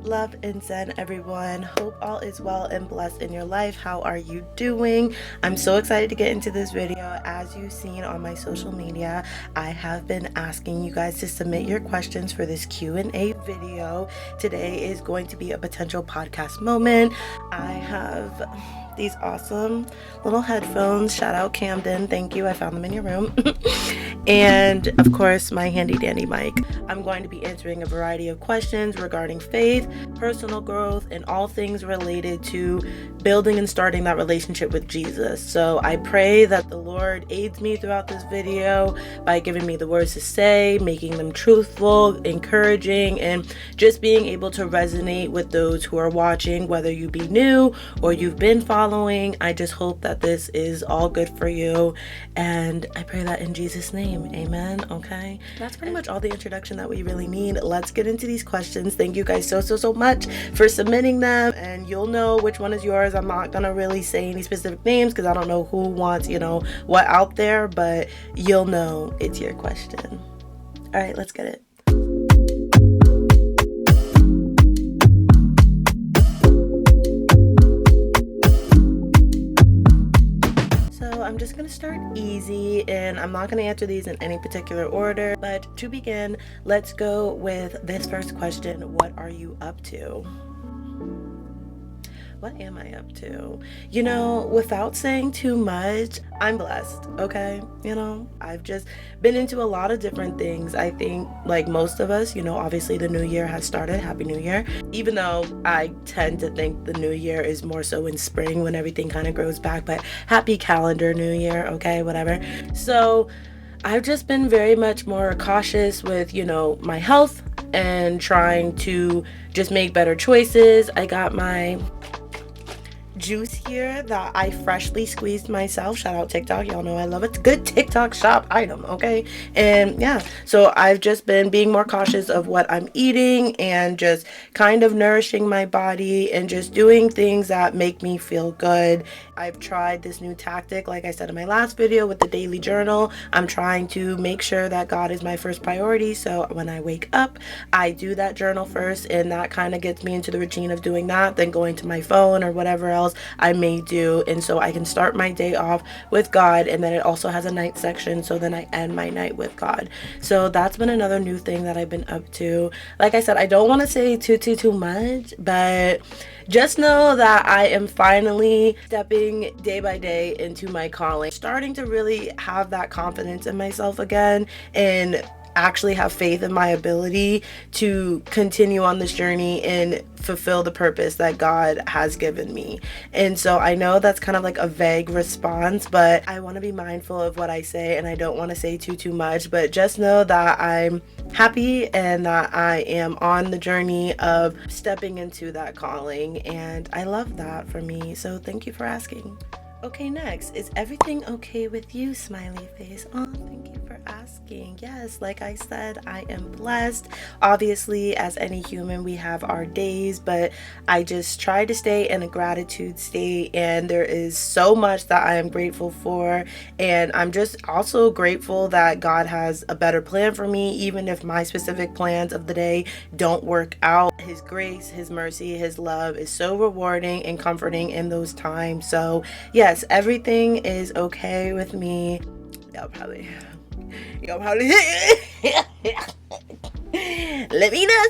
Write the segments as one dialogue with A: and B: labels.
A: Love and zen, everyone. Hope all is well and blessed in your life. How are you doing? I'm so excited to get into this video. As you've seen on my social media, I have been asking you guys to submit your questions for this Q&A video. Today is going to be a potential podcast moment. I have these awesome little headphones. Shout out Camden. Thank you. I found them in your room. And of course, my handy dandy mic. I'm going to be answering a variety of questions regarding faith, personal growth, and all things related to building and starting that relationship with Jesus. So I pray that the Lord aids me throughout this video by giving me the words to say, making them truthful, encouraging, and just being able to resonate with those who are watching, whether you be new or you've been following. I just hope that this is all good for you, and I pray that in Jesus' name, amen. Okay, that's pretty much all the introduction that we really need. Let's get into these questions. Thank you guys so much for submitting them, and you'll know which one is yours. I'm not gonna really say any specific names because I don't know who wants what out there, but you'll know it's your question. All right, let's get it. I'm just going to start easy, and I'm not going to answer these in any particular order, but to begin, let's go with this first question. What are you up to? What am I up to? Without saying too much, I'm blessed, okay? I've just been into a lot of different things. I think, like most of us, obviously the new year has started. Happy New Year. Even though I tend to think the new year is more so in spring when everything kind of grows back, but happy calendar new year, okay? Whatever. So I've just been very much more cautious with, my health and trying to just make better choices. I got my juice here that I freshly squeezed myself. Shout out TikTok, y'all know I love it. It's a good TikTok shop item, okay? And yeah, so I've just been being more cautious of what I'm eating and just kind of nourishing my body and just doing things that make me feel good. I've tried this new tactic, like I said in my last video, with the daily journal. I'm trying to make sure that God is my first priority, so when I wake up, I do that journal first, and that kind of gets me into the routine of doing that, then going to my phone or whatever else I may do, and so I can start my day off with God, and then it also has a night section, so then I end my night with God. So that's been another new thing that I've been up to. Like I said, I don't want to say too much, but just know that I am finally stepping day by day into my calling, starting to really have that confidence in myself again, and actually have faith in my ability to continue on this journey and fulfill the purpose that God has given me. And so I know that's kind of like a vague response, but I want to be mindful of what I say, and I don't want to say too much, but just know that I'm happy and that I am on the journey of stepping into that calling, and I love that for me. So thank you for asking. Okay, next, is everything okay with you, smiley face? Oh, thank you for asking. Yes, like I said, I am blessed. Obviously, as any human, we have our days, but I just try to stay in a gratitude state, and there is so much that I am grateful for, and I'm just also grateful that God has a better plan for me, even if my specific plans of the day don't work out. His grace, His mercy, His love is so rewarding and comforting in those times. So yes, everything is okay with me. Y'all probably let me know,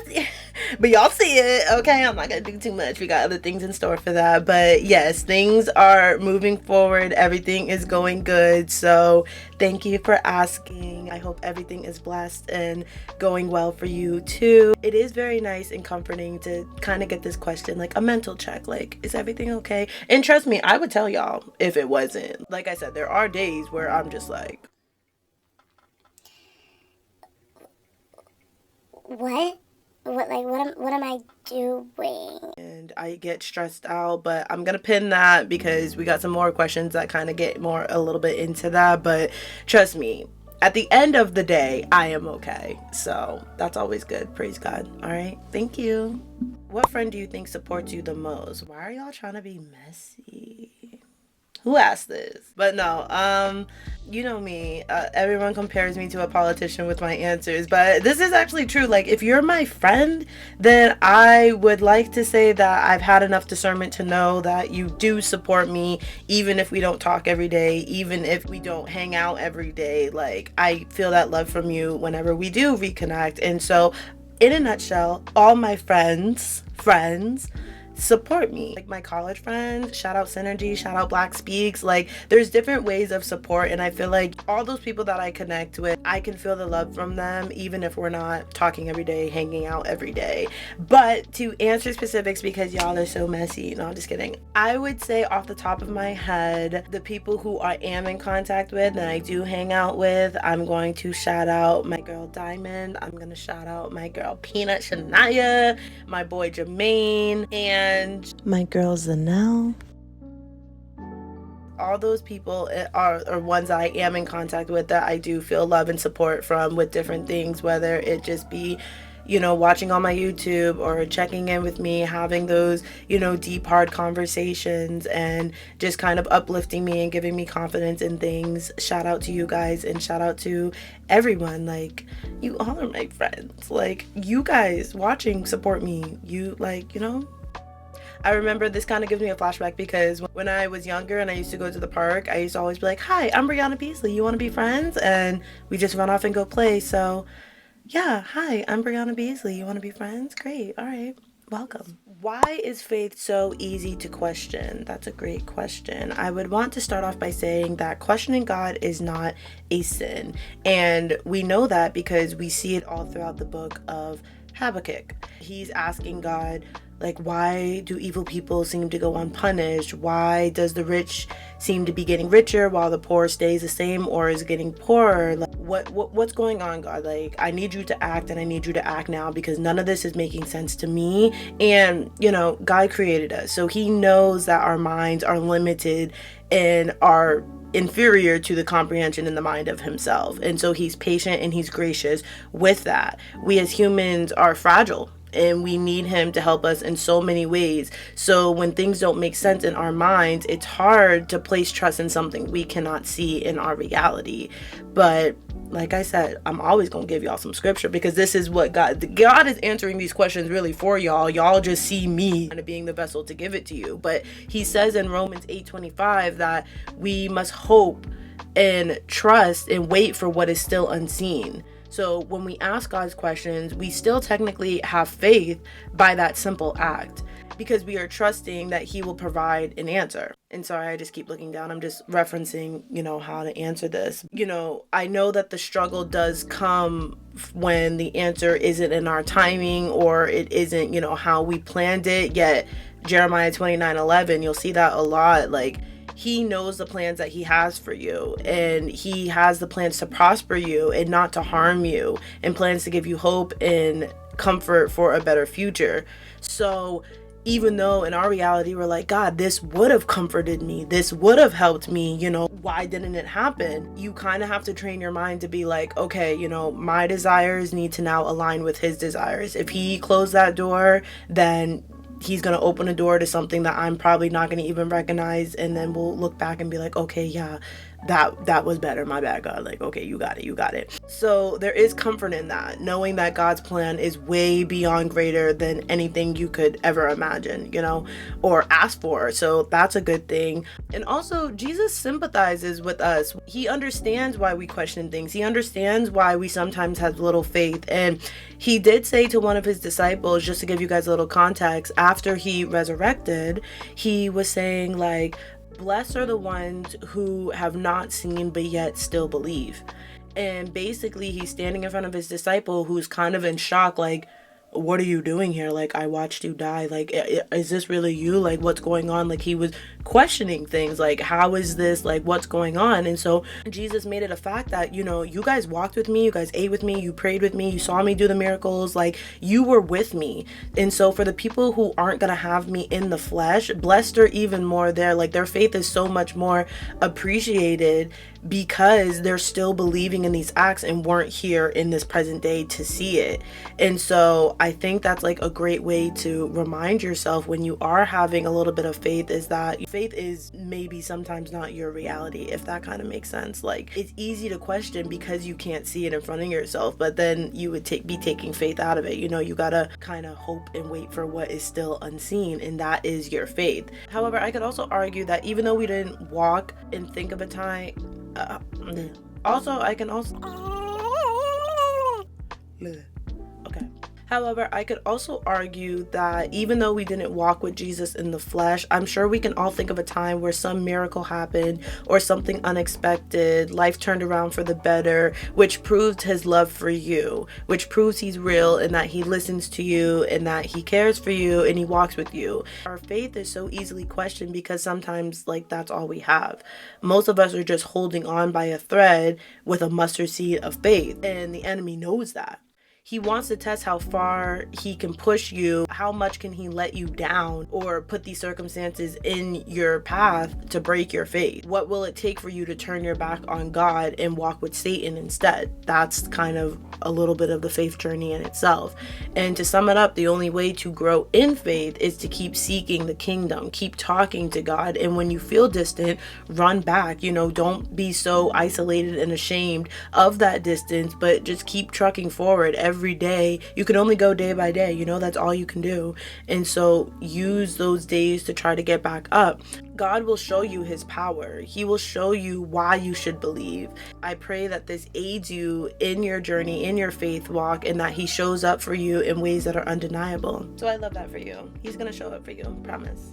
A: but y'all see it, okay? I'm not gonna do too much. We got other things in store for that, but yes, things are moving forward. Everything is going good, so thank you for asking. I hope everything is blessed and going well for you too. It is very nice and comforting to kind of get this question, like a mental check, like, is everything okay? And trust me, I would tell y'all if it wasn't. Like I said, there are days where I'm just like,
B: what am I doing?
A: And I get stressed out, but I'm gonna pin that because we got some more questions that kind of get a little bit into that. But trust me, at the end of the day, I am okay. So that's always good. Praise God. All right. Thank you. What friend do you think supports you the most? Why are y'all trying to be messy? Who asked this? But no, you know me, everyone compares me to a politician with my answers, but this is actually true. Like, if you're my friend, then I would like to say that I've had enough discernment to know that you do support me, even if we don't talk every day, even if we don't hang out every day. Like, I feel that love from you whenever we do reconnect. And so, in a nutshell, all my friends support me. Like my college friends, shout out Synergy, shout out Black Speaks. Like, there's different ways of support, and I feel like all those people that I connect with, I can feel the love from them even if we're not talking every day, hanging out every day. But to answer specifics, because y'all are so messy, no, I'm just kidding, I would say off the top of my head, the people who I am in contact with and I do hang out with, I'm going to shout out my girl Diamond, I'm gonna shout out my girl Peanut Shania, my boy Jermaine, and my girl Zanelle. All those people are ones that I am in contact with that I do feel love and support from with different things, whether it just be, you know, watching on my YouTube or checking in with me, having those, you know, deep, hard conversations and just kind of uplifting me and giving me confidence in things. Shout out to you guys and shout out to everyone. Like, you all are my friends. Like, you guys watching support me. You, like, you know, I remember this kind of gives me a flashback because when I was younger and I used to go to the park, I used to always be like, hi, I'm Brianna Beasley. You want to be friends? And we just run off and go play. So yeah, hi, I'm Brianna Beasley. You want to be friends? Great. All right. Welcome. Why is faith so easy to question? That's a great question. I would want to start off by saying that questioning God is not a sin. And we know that because we see it all throughout the book of Habakkuk. He's asking God, like, why do evil people seem to go unpunished? Why does the rich seem to be getting richer while the poor stays the same or is getting poorer? Like, what's going on, God? Like, I need you to act, and I need you to act now, because none of this is making sense to me. And, you know, God created us, so he knows that our minds are limited and are inferior to the comprehension in the mind of himself. And so he's patient and he's gracious with that. We as humans are fragile, and we need him to help us in so many ways. So when things don't make sense in our minds, it's hard to place trust in something we cannot see in our reality. But like I said, I'm always going to give y'all some scripture, because this is what God is answering these questions really for y'all. Y'all just see me kind of being the vessel to give it to you. But he says in Romans 8:25 that we must hope and trust and wait for what is still unseen. So when we ask God's questions, we still technically have faith by that simple act, because we are trusting that he will provide an answer. And sorry, I just keep looking down. I'm just referencing, you know, how to answer this. You know, I know that the struggle does come when the answer isn't in our timing, or it isn't, you know, how we planned it. Yet Jeremiah 29:11, you'll see that a lot. Like, he knows the plans that he has for you, and he has the plans to prosper you and not to harm you, and plans to give you hope and comfort for a better future. So even though in our reality we're like, God, this would have comforted me, this would have helped me, you know, why didn't it happen? You kind of have to train your mind to be like, okay, you know, my desires need to now align with his desires. If he closed that door, then he's going to open a door to something that I'm probably not going to even recognize, and then we'll look back and be like, okay, yeah, that was better, my bad, God. Like, okay, you got it. So there is comfort in that, knowing that God's plan is way beyond greater than anything you could ever imagine, you know, or ask for. So that's a good thing. And also, Jesus sympathizes with us. He understands why we question things. He understands why we sometimes have little faith. And he did say to one of his disciples, just to give you guys a little context, after he resurrected, he was saying, like, blessed are the ones who have not seen but yet still believe. And basically he's standing in front of his disciple who's kind of in shock, like, what are you doing here? Like, I watched you die. Like, is this really you? Like, what's going on? Like, he was questioning things, like, how is this? Like, what's going on? And so Jesus made it a fact that, you know, you guys walked with me, you guys ate with me, you prayed with me, you saw me do the miracles, like, you were with me. And so for the people who aren't gonna have me in the flesh, blessed are even more there. Like, their faith is so much more appreciated because they're still believing in these acts and weren't here in this present day to see it. And so I think that's like a great way to remind yourself when you are having a little bit of faith, is that faith is maybe sometimes not your reality, if that kind of makes sense. Like, it's easy to question because you can't see it in front of yourself, but then you would be taking faith out of it. You gotta kind of hope and wait for what is still unseen, and that is your faith. However, I could also argue that even though we didn't walk and think of a time, also I can also okay. However, I could also argue that even though we didn't walk with Jesus in the flesh, I'm sure we can all think of a time where some miracle happened or something unexpected, life turned around for the better, which proves his love for you, which proves he's real and that he listens to you and that he cares for you and he walks with you. Our faith is so easily questioned because sometimes, like, that's all we have. Most of us are just holding on by a thread with a mustard seed of faith, and the enemy knows that. He wants to test how far he can push you, how much can he let you down or put these circumstances in your path to break your faith. What will it take for you to turn your back on God and walk with Satan instead? That's kind of a little bit of the faith journey in itself. And to sum it up, the only way to grow in faith is to keep seeking the kingdom, keep talking to God. And when you feel distant, run back. Don't be so isolated and ashamed of that distance, but just keep trucking forward every day. You can only go day by day, that's all you can do. And so use those days to try to get back up. God will show you his power. He will show you why you should believe. I pray that this aids you in your journey, in your faith walk, and that he shows up for you in ways that are undeniable. So I love that for you. He's going to show up for you, promise.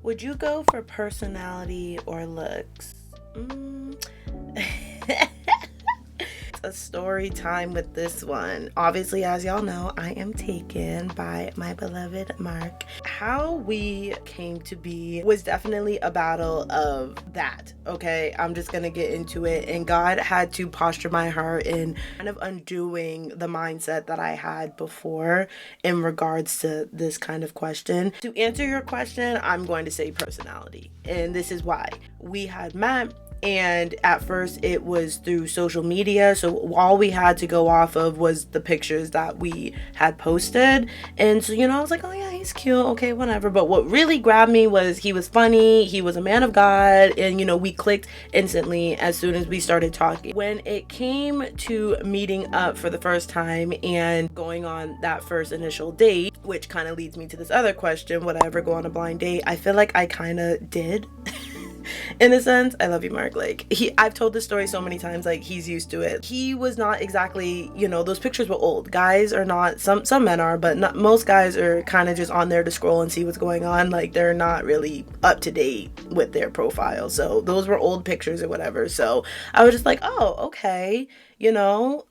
A: Would you go for personality or looks? A story time with this one. Obviously, as y'all know, I am taken by my beloved Mark. How we came to be was definitely a battle of that, okay? I'm just gonna get into it. And God had to posture my heart in kind of undoing the mindset that I had before in regards to this kind of question. To answer your question, I'm going to say personality. And this is why. We had met, and at first it was through social media, so all we had to go off of was the pictures that we had posted. And so I was like, oh yeah, he's cute, okay, whatever. But what really grabbed me was he was funny, he was a man of God, and we clicked instantly as soon as we started talking. When it came to meeting up for the first time and going on that first initial date, which kind of leads me to this other question, would I ever go on a blind date? I feel like I kind of did. In a sense. I love you, Mark. Like, I've told this story so many times, like, he's used to it. He was not exactly, those pictures were old. Guys are not, some men are, but not most guys are kind of just on there to scroll and see what's going on. Like, they're not really up to date with their profile. So those were old pictures or whatever. So I was just like, oh, okay, but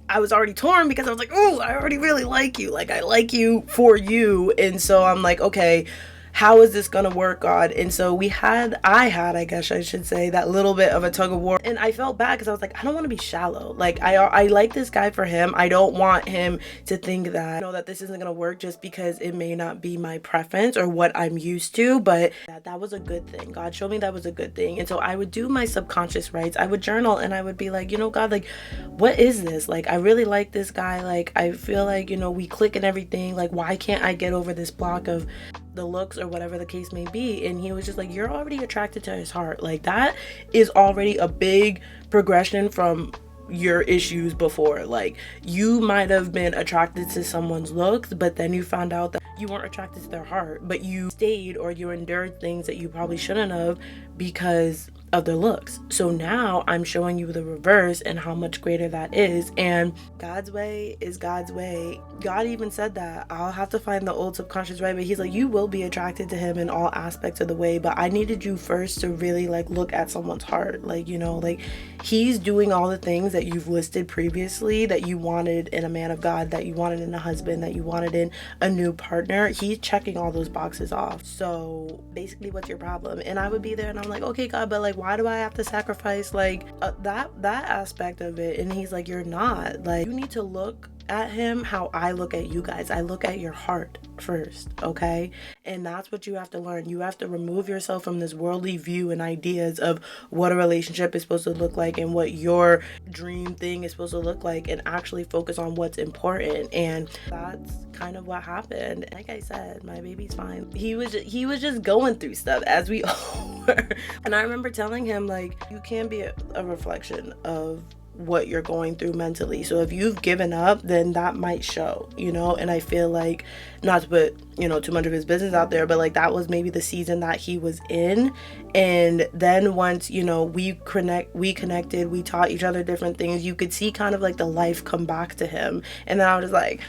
A: I was already torn because I was like, oh, I already really like you. Like, I like you for you. And so I'm like, okay, how is this gonna work, God? And so I had, I guess I should say, that little bit of a tug of war. And I felt bad because I was like, I don't want to be shallow. Like, I like this guy for him. I don't want him to think that, that this isn't gonna work just because it may not be my preference or what I'm used to. But that was a good thing. God showed me that was a good thing. And so I would do my subconscious rites. I would journal and I would be like, God, like, what is this? Like, I really like this guy. Like, I feel like, we click and everything. Like, why can't I get over this block of the looks or whatever the case may be? And he was just like, you're already attracted to his heart. Like, that is already a big progression from your issues before. Like, you might have been attracted to someone's looks, but then you found out that you weren't attracted to their heart, but you stayed or you endured things that you probably shouldn't have because of their looks. So now I'm showing you the reverse and how much greater that is. And God's way is God's way. God even said that. I'll have to find the old subconscious right, but he's like, you will be attracted to him in all aspects of the way, but I needed you first to really like look at someone's heart. Like, like he's doing all the things that you've listed previously that you wanted in a man of God, that you wanted in a husband, that you wanted in a new partner. He's checking all those boxes off. So basically, what's your problem? And I would be there and I'm like, okay, God, but like, why do I have to sacrifice like that aspect of it? And he's like, you're not. Like, you need to look at him how I look at you guys. I look at your heart first, okay? And that's what you have to learn. You have to remove yourself from this worldly view and ideas of what a relationship is supposed to look like and what your dream thing is supposed to look like, and actually focus on what's important. And that's kind of what happened. Like I said, my baby's fine. He was just going through stuff, as we all were. And I remember telling him, like, you can be a reflection of what you're going through mentally. So if you've given up, then that might show, and I feel like, not to put, too much of his business out there, but like that was maybe the season that he was in. And then once, we connected, we taught each other different things, you could see kind of like the life come back to him. And then I was like,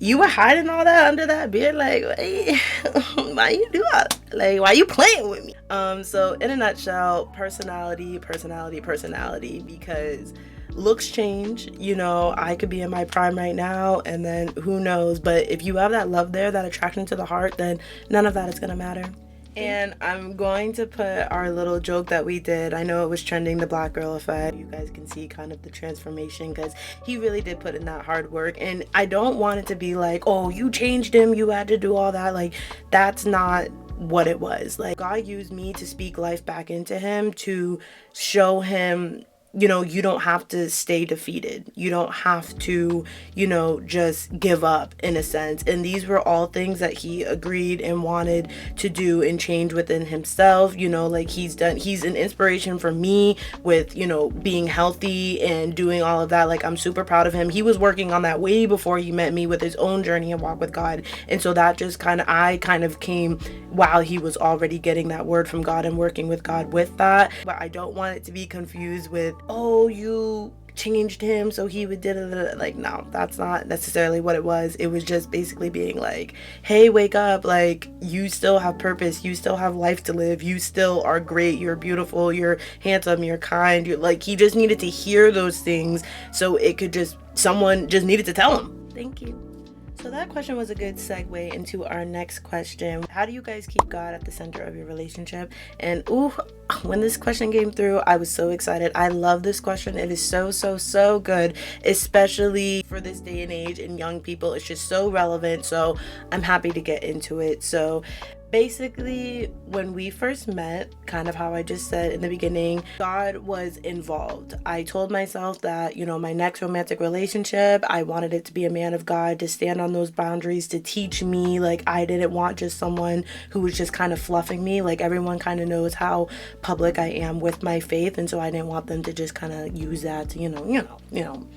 A: you were hiding all that under that beard, like, why you do that? Like, why you playing with me? So in a nutshell, personality, because looks change. I could be in my prime right now, and then who knows? But if you have that love there, that attraction to the heart, then none of that is gonna matter. And I'm going to put our little joke that we did. I know it was trending, the black girl effect. You guys can see kind of the transformation, because he really did put in that hard work. And I don't want it to be like, oh, you changed him, you had to do all that. Like, that's not what it was. Like, God used me to speak life back into him, to show him, you don't have to stay defeated. You don't have to, just give up, in a sense. And these were all things that he agreed and wanted to do and change within himself. Like, he's an inspiration for me with, being healthy and doing all of that. Like, I'm super proud of him. He was working on that way before he met me, with his own journey and walk with God. And so that just I kind of came while he was already getting that word from God and working with God with that. But I don't want it to be confused with, oh, you changed him so he would like, no, that's not necessarily what it was. It was just basically being like, hey, wake up, like, you still have purpose, you still have life to live, you still are great, you're beautiful, you're handsome, you're kind. You're like, he just needed to hear those things, so it could someone just needed to tell him. Thank you. So that question was a good segue into our next question. How do you guys keep God at the center of your relationship? And when this question came through, I was so excited. I love this question. It is so good, especially for this day and age and young people. It's just so relevant. So I'm happy to get into it. So basically, when we first met, kind of how I just said in the beginning, God was involved. I told myself that, my next romantic relationship, I wanted it to be a man of God, to stand on those boundaries, to teach me. Like, I didn't want just someone who was just kind of fluffing me. Like, everyone kind of knows how public I am with my faith, and so I didn't want them to just kind of use that to,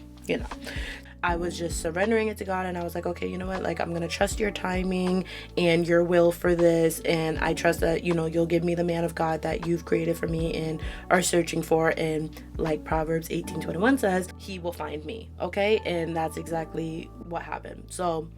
A: I was just surrendering it to God, and I was like, okay, you know what? Like, I'm going to trust your timing and your will for this, and I trust that, you'll give me the man of God that you've created for me and are searching for. And like Proverbs 18:21 says, he will find me, okay? And that's exactly what happened. So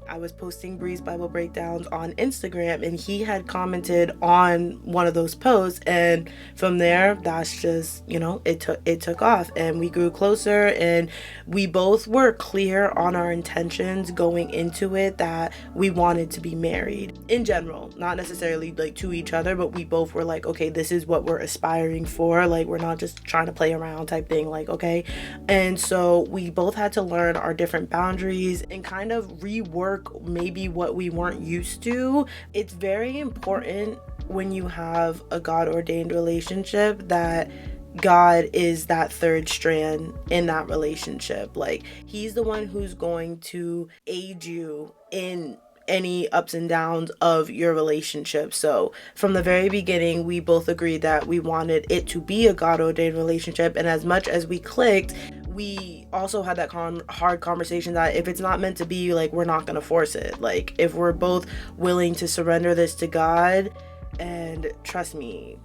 A: I was posting BEAZ Bible breakdowns on Instagram, and he had commented on one of those posts, and from there, that's just, it took off, and we grew closer, and we both were clear on our intentions going into it, that we wanted to be married in general, not necessarily like to each other, but we both were like, okay, this is what we're aspiring for. Like, we're not just trying to play around type thing, like, okay. And so we both had to learn our different boundaries and kind of rework maybe what we weren't used to. It's very important when you have a God-ordained relationship that God is that third strand in that relationship. Like, he's the one who's going to aid you in any ups and downs of your relationship. So from the very beginning, we both agreed that we wanted it to be a God-ordained relationship. And as much as we clicked, we also had that hard conversation that if it's not meant to be, like, we're not gonna force it. Like, if we're both willing to surrender this to God, and trust me,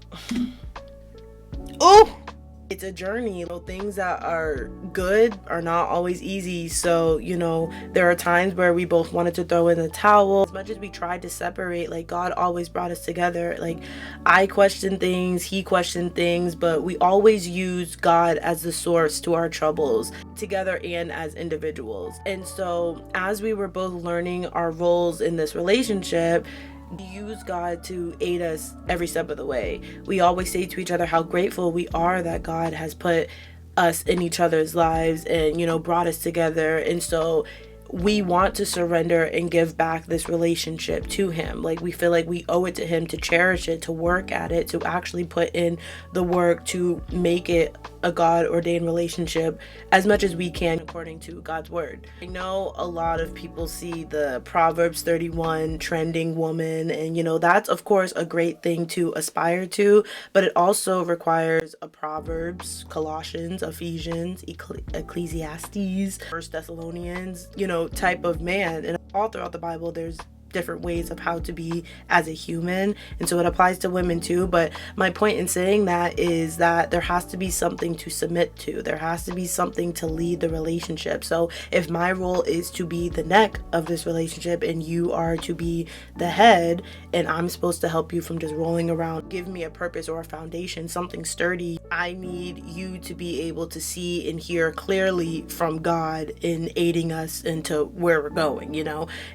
A: it's a journey. Things that are good are not always easy. So, there are times where we both wanted to throw in the towel. As much as we tried to separate, like, God always brought us together. Like, I questioned things, he questioned things, but we always used God as the source to our troubles, together and as individuals. And so as we were both learning our roles in this relationship, use God to aid us every step of the way. We always say to each other how grateful we are that God has put us in each other's lives and, brought us together. And so we want to surrender and give back this relationship to him. Like, we feel like we owe it to him to cherish it, to work at it, to actually put in the work to make it a God ordained relationship as much as we can according to God's word. I know a lot of people see the Proverbs 31 trending woman, and that's of course a great thing to aspire to, but it also requires a Proverbs, Colossians, Ephesians, Ecclesiastes, First Thessalonians, type of man. And all throughout the Bible there's different ways of how to be as a human, and so it applies to women too. But my point in saying that is that there has to be something to submit to. There has to be something to lead the relationship. So if my role is to be the neck of this relationship and you are to be the head, and I'm supposed to help you from just rolling around, give me a purpose or a foundation, something sturdy, I need you to be able to see and hear clearly from God in aiding us into where we're going,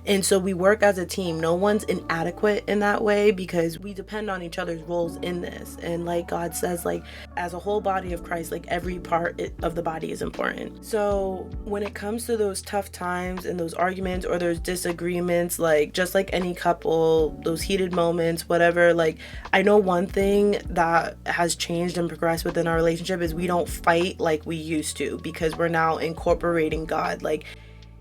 A: and so we work as a team. No one's inadequate in that way, because we depend on each other's roles in this. And like God says, like, as a whole body of Christ, like every part of the body is important. So when it comes to those tough times and those arguments or those disagreements, like just like any couple, those heated moments, whatever, like I know one thing that has changed and progressed within our relationship is we don't fight like we used to, because we're now incorporating God. Like,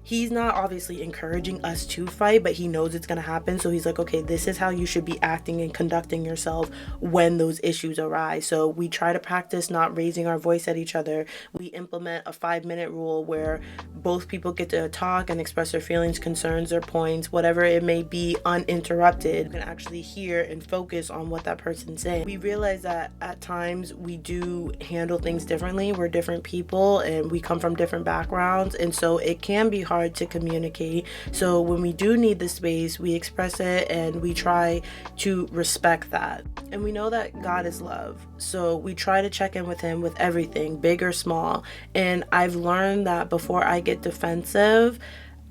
A: he's not obviously encouraging us to fight, but he knows it's going to happen. So he's like, okay, this is how you should be acting and conducting yourself when those issues arise. So we try to practice not raising our voice at each other. We implement a 5-minute rule where both people get to talk and express their feelings, concerns, or points, whatever it may be, uninterrupted. You can actually hear and focus on what that person's saying. We realize that at times we do handle things differently. We're different people and we come from different backgrounds. And so it can be hard to communicate. So when we do need the space, we express it and we try to respect that. And we know that God is love. So we try to check in with him with everything, big or small. And I've learned that before I get defensive,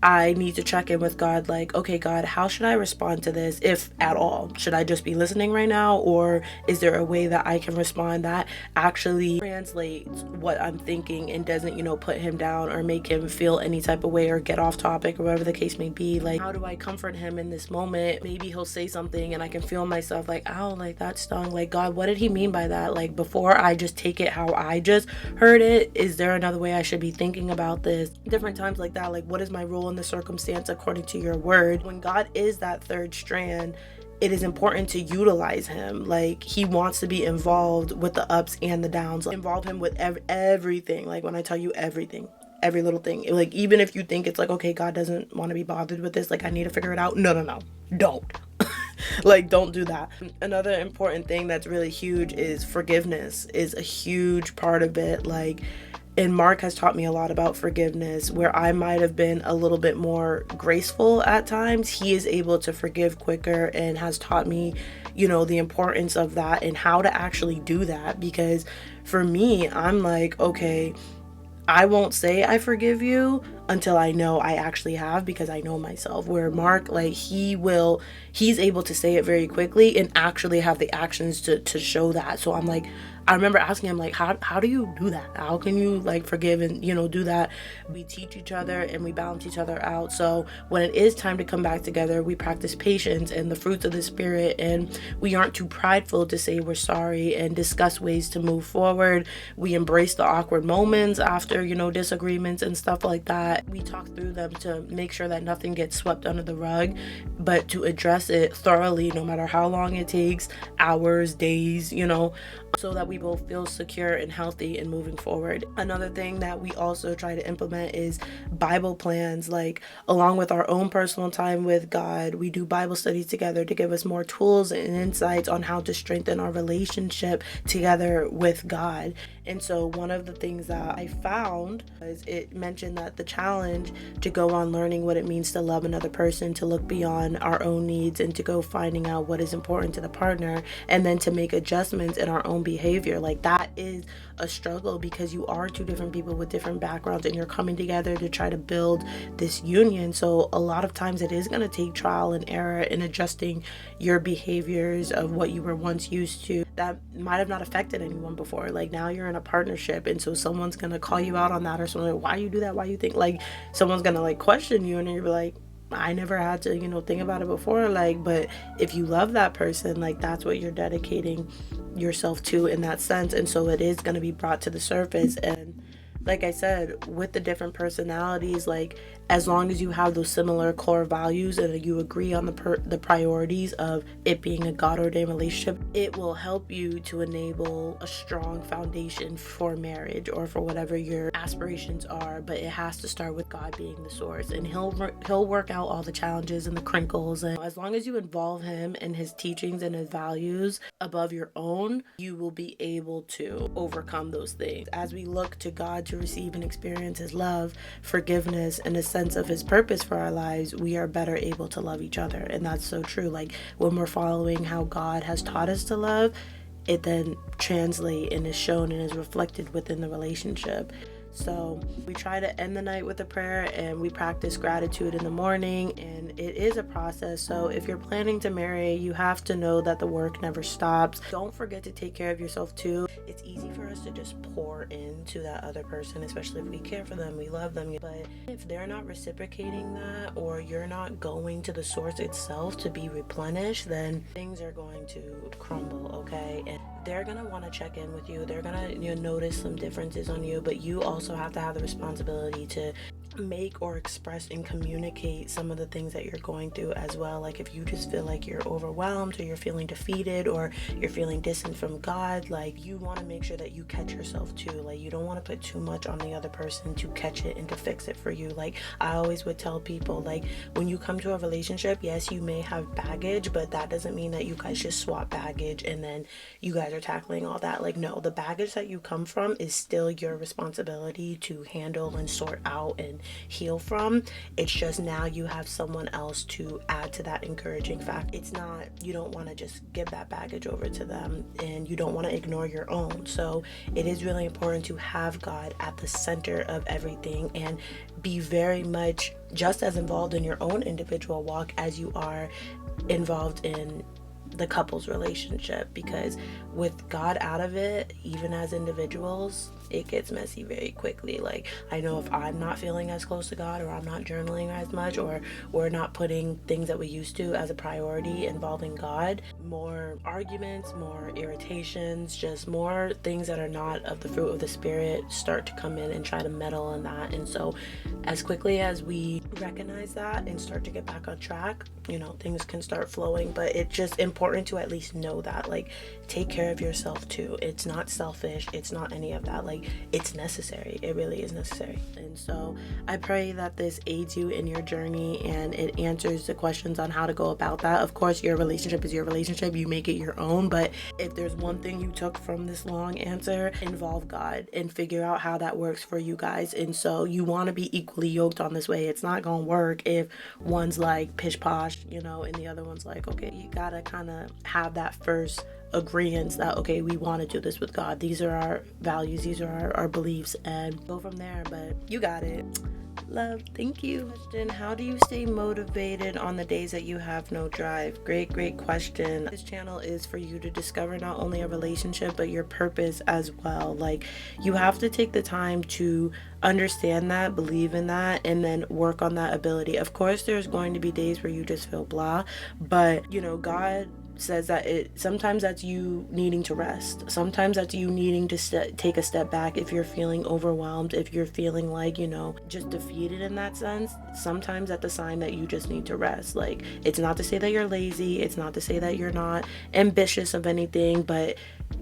A: I need to check in with God, like, okay, God, how should I respond to this, if at all? Should I just be listening right now? Or is there a way that I can respond that actually translates what I'm thinking and doesn't, put him down or make him feel any type of way or get off topic or whatever the case may be? Like, how do I comfort him in this moment? Maybe he'll say something and I can feel myself like, ow, like that stung. Like, God, what did he mean by that? Like, before I just take it how I just heard it, is there another way I should be thinking about this? Different times like that, like, what is my role in the circumstance according to your word? When God is that third strand, it is important to utilize him. Like, he wants to be involved with the ups and the downs. Like, involve him with everything. Like, when I tell you everything, every little thing. Like, even if you think it's like, okay, God doesn't want to be bothered with this, like, I need to figure it out. No, don't. Like, don't do that. Another important thing that's really huge is forgiveness is a huge part of it. Like, and Mark has taught me a lot about forgiveness, where I might have been a little bit more graceful at times. He is able to forgive quicker and has taught me, the importance of that and how to actually do that. Because for me, I'm like, okay, I won't say I forgive you until I know I actually have, because I know myself. Where Mark, like, he's able to say it very quickly and actually have the actions to show that. So I'm like, I remember asking him, like, how do you do that? How can you, like, forgive and, do that? We teach each other and we balance each other out. So when it is time to come back together, we practice patience and the fruits of the spirit, and we aren't too prideful to say we're sorry and discuss ways to move forward. We embrace the awkward moments after, disagreements and stuff like that. We talk through them to make sure that nothing gets swept under the rug, but to address it thoroughly, no matter how long it takes, hours, days, so that we both feel secure and healthy and moving forward. Another thing that we also try to implement is Bible plans. Like, along with our own personal time with God, we do Bible studies together to give us more tools and insights on how to strengthen our relationship together with God. And so one of the things that I found was it mentioned that the challenge to go on learning what it means to love another person, to look beyond our own needs and to go finding out what is important to the partner, and then to make adjustments in our own behavior. Like, that is a struggle because you are two different people with different backgrounds and you're coming together to try to build this union. So a lot of times it is going to take trial and error in adjusting your behaviors of what you were once used to that might have not affected anyone before. Like now you're in a partnership, and so someone's going to call you out on that, or someone, why you do that, why you think, like someone's going to like question you, and you're like, I never had to, think about it before. Like, but if you love that person, like that's what you're dedicating yourself to in that sense. And so it is going to be brought to the surface. And like I said, with the different personalities, like as long as you have those similar core values and you agree on the priorities of it being a God-ordained relationship, it will help you to enable a strong foundation for marriage or for whatever your aspirations are. But it has to start with God being the source, and he'll work out all the challenges and the crinkles. And as long as you involve him in his teachings and his values above your own, you will be able to overcome those things. As we look to God to receive and experience his love, forgiveness, and a sense of his purpose for our lives, we are better able to love each other. And that's so true. Like when we're following how God has taught us to love, it then translates and is shown and is reflected within the relationship. So we try to end the night with a prayer, and we practice gratitude in the morning, and it is a process. So if you're planning to marry, you have to know that the work never stops. Don't forget to take care of yourself too. It's easy for us to just pour into that other person, especially if we care for them, we love them. But if they're not reciprocating that, or you're not going to the source itself to be replenished, then things are going to crumble, okay? And they're gonna want to check in with you. They're gonna notice some differences on you, but you also have to have the responsibility to make or express and communicate some of the things that you're going through as well. Like if you just feel like you're overwhelmed, or you're feeling defeated, or you're feeling distant from God, like you want to make sure that you catch yourself too. Like you don't want to put too much on the other person to catch it and to fix it for you. Like I always would tell people, like when you come to a relationship, yes, you may have baggage, but that doesn't mean that you guys just swap baggage and then you guys are tackling all that. Like no, the baggage that you come from is still your responsibility to handle and sort out and heal from. It's just now you have someone else to add to that encouraging fact. It's not, you don't want to just give that baggage over to them, and you don't want to ignore your own. So it is really important to have God at the center of everything and be very much just as involved in your own individual walk as you are involved in the couple's relationship, because with God out of it, even as individuals, it gets messy very quickly. Like I know if I'm not feeling as close to God, or I'm not journaling as much, or we're not putting things that we used to as a priority involving God, more arguments, more irritations, just more things that are not of the fruit of the Spirit start to come in and try to meddle in that. And so as quickly as we recognize that and start to get back on track, things can start flowing. But it's just important to at least know that, like, take care of yourself too. It's not selfish, it's not any of that. Like, it's necessary. It really is necessary. And so I pray that this aids you in your journey and it answers the questions on how to go about that. Of course, your relationship is your relationship. You make it your own. But if there's one thing you took from this long answer, involve God and figure out how that works for you guys. And so you want to be equally yoked on this way. It's not going to work if one's like pish posh, and the other one's like, okay, you got to kind of have that first agreement that, okay, we want to do this with God. These are our values. These are our beliefs, and go from there. But you got it. Love. Thank you. Question: how do you stay motivated on the days that you have no drive? Great question. This channel is for you to discover not only a relationship, but your purpose as well. Like, you have to take the time to understand that, believe in that, and then work on that ability. Of course, there's going to be days where you just feel blah, but God says that sometimes that's you needing to rest. Sometimes that's you needing to take a step back. If you're feeling overwhelmed, if you're feeling like, just defeated in that sense, sometimes that's a sign that you just need to rest. Like, it's not to say that you're lazy. It's not to say that you're not ambitious of anything, but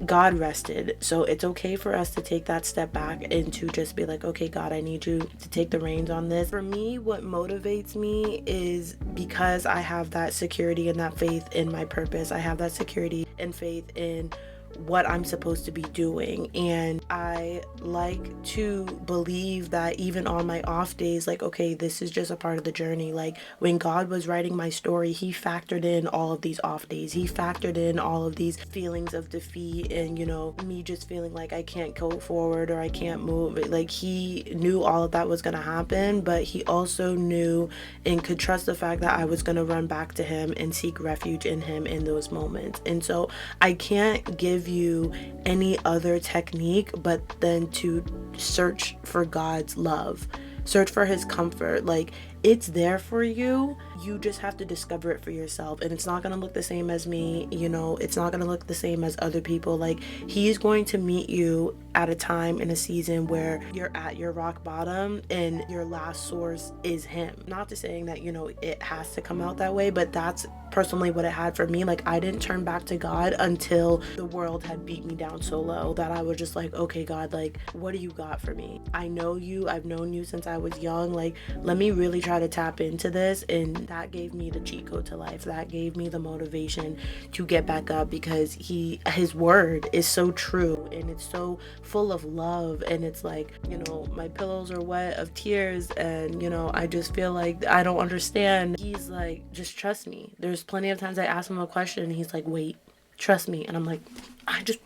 A: God rested. So it's okay for us to take that step back and to just be like, okay, God, I need you to take the reins on this. For me, what motivates me is because I have that security and that faith in my purpose. I have that security and faith in what I'm supposed to be doing. And I like to believe that even on my off days, like, okay, this is just a part of the journey. Like when God was writing my story, he factored in all of these off days. He factored in all of these feelings of defeat and, me just feeling like I can't go forward or I can't move. Like he knew all of that was going to happen, but he also knew and could trust the fact that I was going to run back to him and seek refuge in him in those moments. And so I can't give you any other technique but then to search for God's love, search for his comfort. Like it's there for you. You just have to discover it for yourself. And it's not going to look the same as me. It's not going to look the same as other people. Like he's going to meet you at a time in a season where you're at your rock bottom and your last source is him. Not to saying that, it has to come out that way, but that's personally what it had for me. Like I didn't turn back to God until the world had beat me down so low that I was just like, okay, God, like, what do you got for me? I know you. I've known you since I was young. Like, let me really try to tap into this. And that gave me the cheat code to life. That gave me the motivation to get back up because his word is so true and it's so full of love. And it's like, my pillows are wet of tears and, I just feel like I don't understand. He's like, just trust me. There's plenty of times I ask him a question and he's like, wait, trust me. And I'm like, I just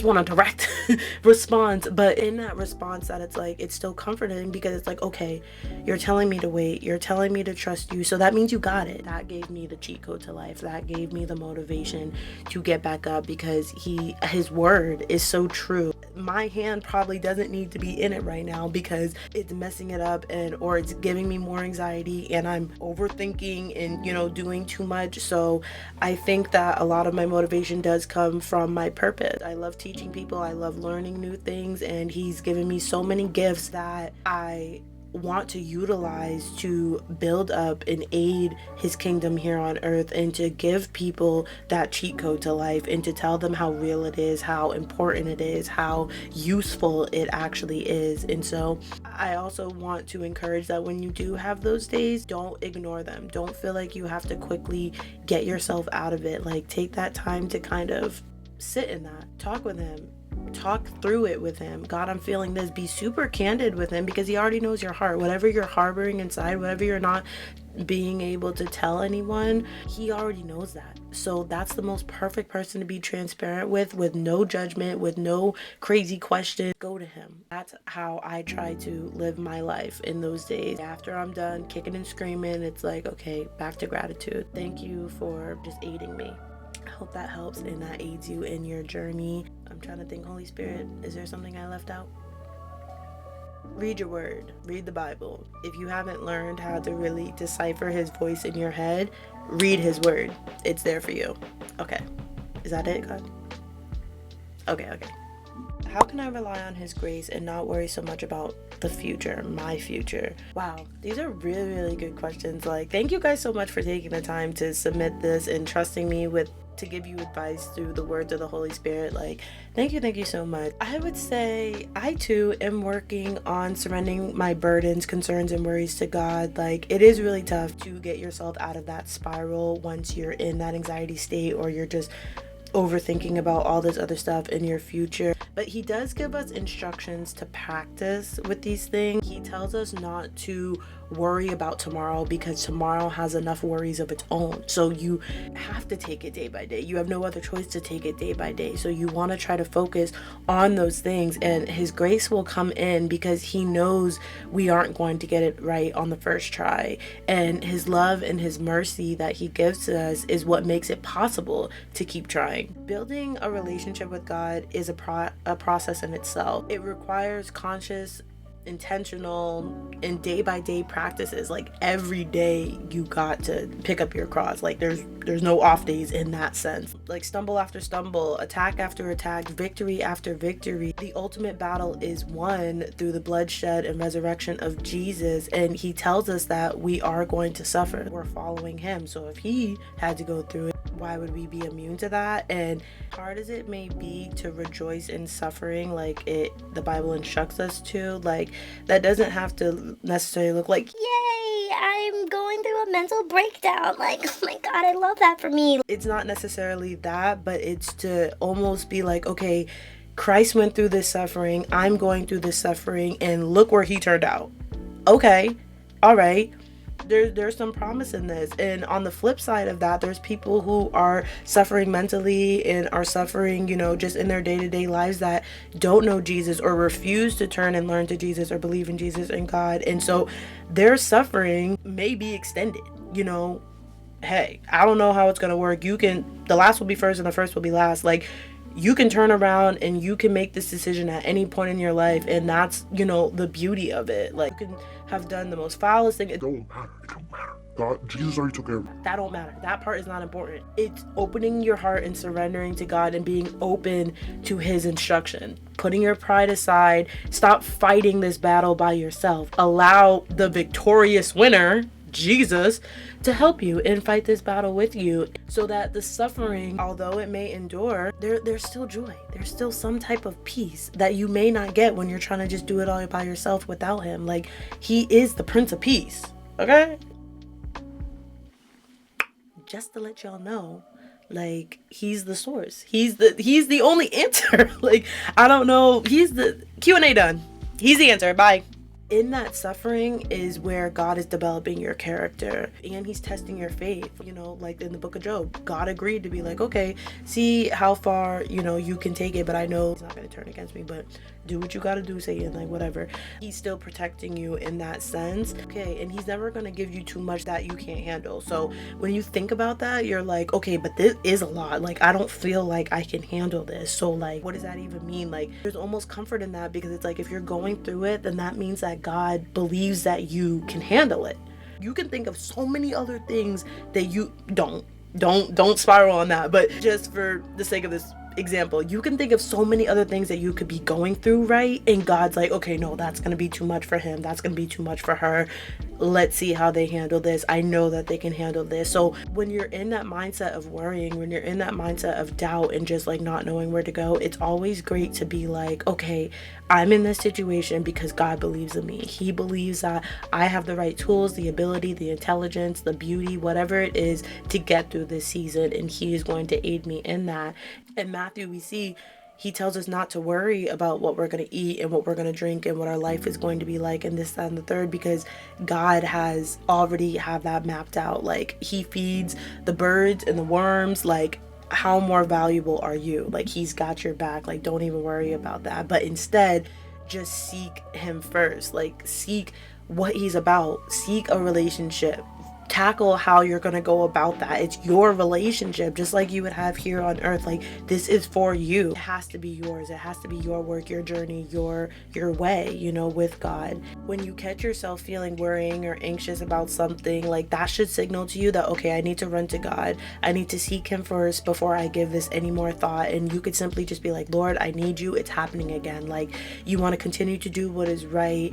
A: want a direct response. But in that response, that it's like, it's still comforting because it's like, okay, you're telling me to wait, you're telling me to trust you, so that means you got it. That gave me the cheat code to life. That gave me the motivation to get back up because his word is so true. My hand probably doesn't need to be in it right now because it's messing it up or it's giving me more anxiety and I'm overthinking and doing too much. So I think that a lot of my motivation does come from my purpose. I love teaching people. I love learning new things, and he's given me so many gifts that I want to utilize to build up and aid his kingdom here on earth and to give people that cheat code to life and to tell them how real it is, how important it is, how useful it actually is. And so I also want to encourage that when you do have those days, don't ignore them. Don't feel like you have to quickly get yourself out of it. Like take that time to kind of sit in that, talk with him, talk through it with him. God, I'm feeling this. Be super candid with him because he already knows your heart. Whatever you're harboring inside, whatever you're not being able to tell anyone, he already knows that. So that's the most perfect person to be transparent with no judgment, with no crazy questions. Go to him. That's how I try to live my life in those days. After I'm done kicking and screaming, it's like, okay, back to gratitude. Thank you for just aiding me. I hope that helps and that aids you in your journey. I'm trying to think, Holy Spirit, is there something I left out? Read your word. Read the Bible. If you haven't learned how to really decipher his voice in your head, read his word. It's there for you. Okay. Is that it, God? Okay. How can I rely on his grace and not worry so much about the future, my future? Wow, these are really, really good questions. Like, thank you guys so much for taking the time to submit this and trusting me to give you advice through the words of the Holy Spirit. Like, thank you so much. I would say I too am working on surrendering my burdens, concerns, and worries to God. Like, it is really tough to get yourself out of that spiral once you're in that anxiety state or you're just overthinking about all this other stuff in your future. But he does give us instructions to practice with these things. He tells us not to worry about tomorrow because tomorrow has enough worries of its own. So you have to take it day by day. You have no other choice to take it day by day. So you want to try to focus on those things, and his grace will come in because he knows we aren't going to get it right on the first try. And his love and his mercy that he gives to us is what makes it possible to keep trying. Building a relationship with God is a process in itself. It requires conscious, intentional, and day-by-day practices. Like every day you got to pick up your cross. Like there's no off days in that sense. Like stumble after stumble, attack after attack, victory after victory. The ultimate battle is won through the bloodshed and resurrection of Jesus, and he tells us that we are going to suffer. We're following him. So if he had to go through it, why would we be immune to that? And hard as it may be to rejoice in suffering, like the Bible instructs us to, like that doesn't have to necessarily look like, yay,
B: I'm going through a mental breakdown. Like, oh my God, I love that for me.
A: It's not necessarily that, but it's to almost be like, okay, Christ went through this suffering, I'm going through this suffering, and look where he turned out. Okay, all right. There's some promise in this. And on the flip side of that, there's people who are suffering mentally and are suffering, just in their day-to-day lives that don't know Jesus or refuse to turn and learn to Jesus or believe in Jesus and God. And so their suffering may be extended. Hey, I don't know how it's going to work. The last will be first and the first will be last. Like, you can turn around and you can make this decision at any point in your life. And that's, the beauty of it. Like, you can have done the most foulest thing.
C: It don't matter. God, Jesus already took care of it.
A: That don't matter. That part is not important. It's opening your heart and surrendering to God and being open to his instruction. Putting your pride aside. Stop fighting this battle by yourself. Allow the victorious winner, Jesus, to help you and fight this battle with you, so that the suffering, although it may endure, there's still joy. There's still some type of peace that you may not get when you're trying to just do it all by yourself without him. Like, he is the Prince of Peace. Okay? Just to let y'all know, like, he's the source. He's the only answer. Like, I don't know. He's the Q&A done. He's the answer. Bye. In that suffering is where God is developing your character and he's testing your faith. Like in the book of Job, God agreed to be like, okay, see how far, you can take it, but I know he's not going to turn against me, but do what you got to do, Satan, like whatever. He's still protecting you in that sense. Okay. And he's never going to give you too much that you can't handle. So when you think about that, you're like, okay, but this is a lot. Like, I don't feel like I can handle this. So like, what does that even mean? Like, there's almost comfort in that, because it's like, if you're going through it, then that means that God believes that you can handle it. You can think of so many other things that you don't spiral on that, but just for the sake of this example, you can think of so many other things that you could be going through, right? And God's like, okay, no, that's gonna be too much for him, that's gonna be too much for her, let's see how they handle this. I know that they can handle this. So when you're in that mindset of worrying, when you're in that mindset of doubt and just like not knowing where to go, it's always great to be like, okay, I'm in this situation because God believes in me. He believes that I have the right tools, the ability, the intelligence, the beauty, whatever it is, to get through this season, and he is going to aid me in that. In Matthew, we see he tells us not to worry about what we're going to eat and what we're going to drink and what our life is going to be like and this, that, and the third, because God has already have that mapped out. Like, he feeds the birds and the worms. Like, how more valuable are you? Like, he's got your back. Like, don't even worry about that. But instead, just seek him first. Like, seek what he's about. Seek a relationship. Tackle how you're going to go about that. It's your relationship, just like you would have here on earth. Like, this is for you. It has to be yours. It has to be your work, your journey, your way, with God. When you catch yourself feeling worrying or anxious about something, like, that should signal to you that, okay, I need to run to God. I need to seek him first before I give this any more thought. And you could simply just be like, Lord, I need you. It's happening again. Like, you want to continue to do what is right,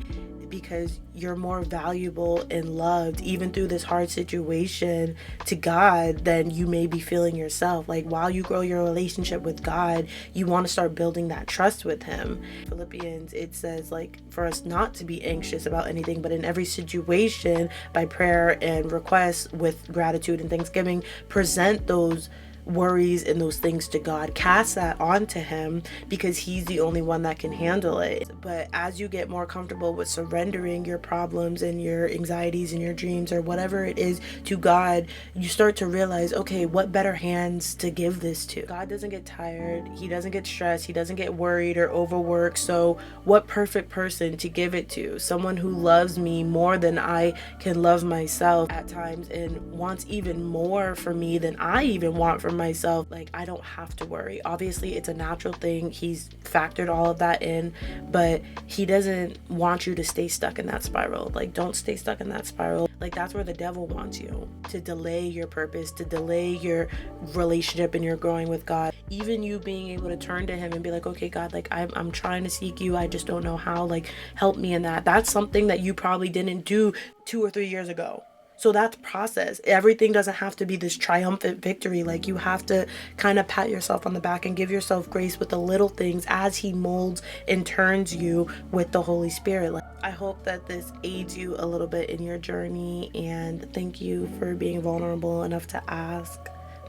A: because you're more valuable and loved even through this hard situation to God than you may be feeling yourself. Like, while you grow your relationship with God, you want to start building that trust with him. Philippians, it says, like, for us not to be anxious about anything, but in every situation, by prayer and requests with gratitude and thanksgiving, present those worries and those things to God. Cast that onto him, because he's the only one that can handle it. But as you get more comfortable with surrendering your problems and your anxieties and your dreams or whatever it is to God, you start to realize, okay, what better hands to give this to? God doesn't get tired. He doesn't get stressed. He doesn't get worried or overworked. So what perfect person to give it to? Someone who loves me more than I can love myself at times, and wants even more for me than I even want for myself. Like, I don't have to worry. Obviously, it's a natural thing. He's factored all of that in, but he doesn't want you to stay stuck in that spiral. Like, don't stay stuck in that spiral. Like, that's where the devil wants you to delay your purpose, to delay your relationship and your growing with God. Even you being able to turn to him and be like, okay, God, like, I'm trying to seek you. I just don't know how. Like, help me in that. That's something that you probably didn't do 2 or 3 years ago. So that's process. Everything doesn't have to be this triumphant victory. Like, you have to kind of pat yourself on the back and give yourself grace with the little things as he molds and turns you with the Holy Spirit. Like, I hope that this aids you a little bit in your journey, and thank you for being vulnerable enough to ask.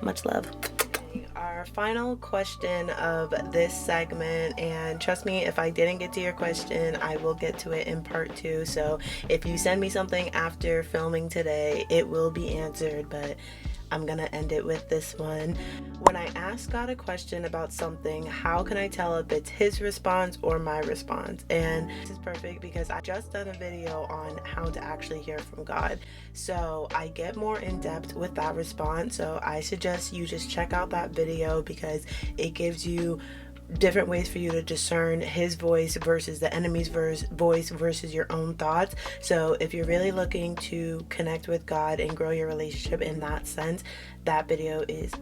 A: Much love. Our final question of this segment, and trust me, if I didn't get to your question, I will get to it in part 2. So if you send me something after filming today, it will be answered, but I'm gonna end it with this one. When I ask God a question about something, how can I tell if it's his response or my response? And this is perfect because I just done a video on how to actually hear from God. So I get more in depth with that response. So I suggest you just check out that video because it gives you different ways for you to discern his voice versus the enemy's voice versus your own thoughts. So if you're really looking to connect with God and grow your relationship in that sense, that video is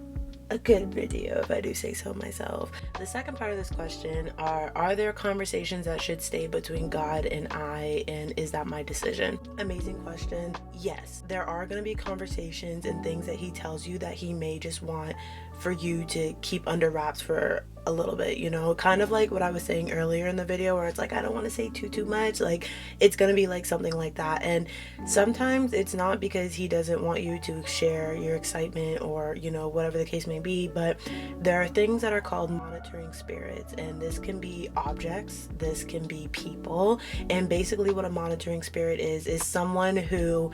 A: a good video, if I do say so myself. The second part of this question are there conversations that should stay between God and I, and is that my decision? Amazing question. Yes, there are going to be conversations and things that he tells you that he may just want for you to keep under wraps for a little bit, you know, kind of like what I was saying earlier in the video where it's like I don't want to say too much. Like it's gonna be like something like that. And sometimes it's not because he doesn't want you to share your excitement or, you know, whatever the case may be, but there are things that are called monitoring spirits, and this can be objects, this can be people. And basically what a monitoring spirit is someone who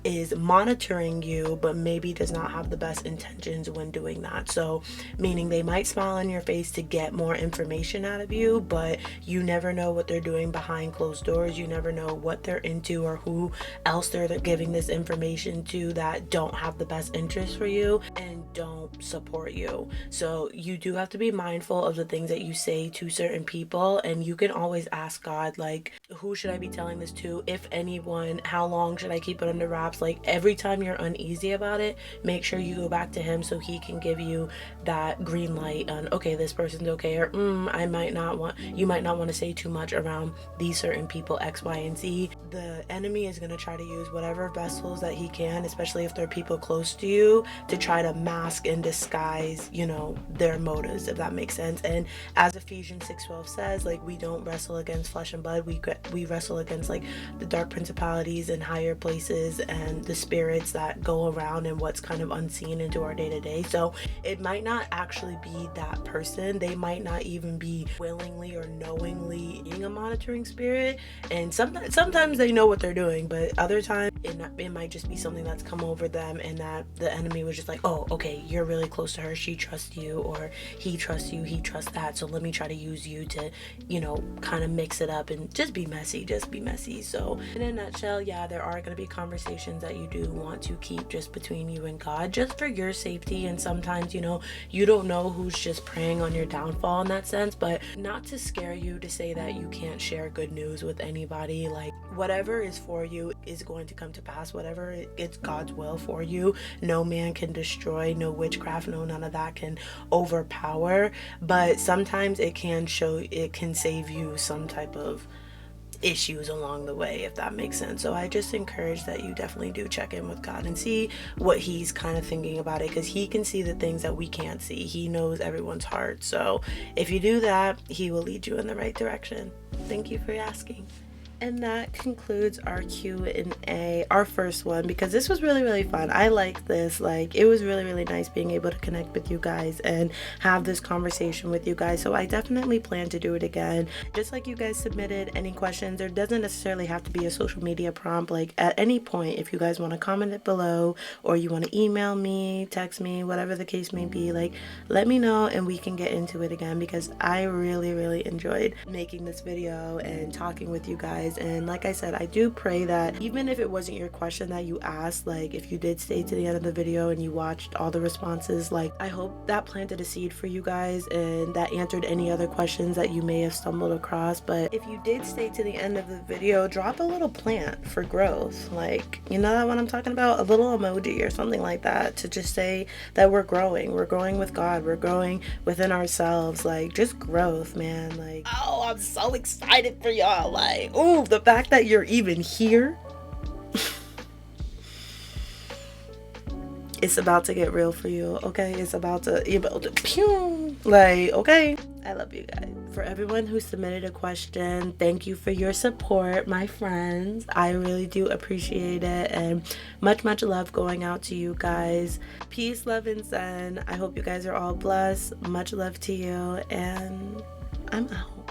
A: is monitoring you but maybe does not have the best intentions when doing that. So meaning they might smile in your face to get more information out of you, but you never know what they're doing behind closed doors. You never know what they're into or who else they're giving this information to that don't have the best interest for you and don't support you. So you do have to be mindful of the things that you say to certain people, and you can always ask God, like, who should I be telling this to, if anyone? How long should I keep it under wraps? Like every time you're uneasy about it, make sure you go back to him so he can give you that green light on, okay, this person's okay, or you might not want to say too much around these certain people, X, Y, and Z. The enemy is going to try to use whatever vessels that he can, especially if they're people close to you, to try to mask and disguise, you know, their motives, if that makes sense. And as Ephesians 6:12 says, like, we don't wrestle against flesh and blood, we wrestle against like the dark principalities and higher places and the spirits that go around and what's kind of unseen into our day-to-day. So it might not actually be that person. They might not even be willingly or knowingly being a monitoring spirit, and sometimes they know what they're doing, but other times it might just be something that's come over them and that the enemy was just like, oh, okay, you're really close to her, she trusts you, or he trusts you, he trusts that, so let me try to use you to, you know, kind of mix it up and just be messy. So in a nutshell, yeah, there are going to be conversations that you do want to keep just between you and God, just for your safety. And sometimes, you know, you don't know who's just preying on your downfall in that sense, but not to scare you to say that you can't share good news with anybody. Like whatever is for you is going to come to pass. Whatever it's God's will for you, no man can destroy, no witchcraft, no none of that can overpower. But sometimes it can save you some type of issues along the way, if that makes sense. So I just encourage that you definitely do check in with God and see what he's kind of thinking about it, because he can see the things that we can't see. He knows everyone's heart. So if you do that, he will lead you in the right direction. Thank you for asking. And that concludes our Q&A, our first one, because this was really fun. I like this. Like, it was really nice being able to connect with you guys and have this conversation with you guys. So I definitely plan to do it again. Just like you guys submitted any questions, there doesn't necessarily have to be a social media prompt. Like, at any point, if you guys want to comment it below, or you want to email me, text me, whatever the case may be, like, let me know and we can get into it again, because I really enjoyed making this video and talking with you guys. And like I said, I do pray that even if it wasn't your question that you asked, like if you did stay to the end of the video and you watched all the responses, like I hope that planted a seed for you guys and that answered any other questions that you may have stumbled across. But if you did stay to the end of the video, drop a little plant for growth. Like, you know what I'm talking about? A little emoji or something like that to just say that we're growing with God, we're growing within ourselves. Like, just growth, man. Like, oh, I'm so excited for y'all. Like, ooh, the fact that you're even here. It's about to get real for you, okay? It's about to pew, like, okay? I love you guys. For everyone who submitted a question, thank you for your support, my friends. I really do appreciate it, and much, much love going out to you guys. Peace, love, and zen. I hope you guys are all blessed. Much love to you, and I'm out.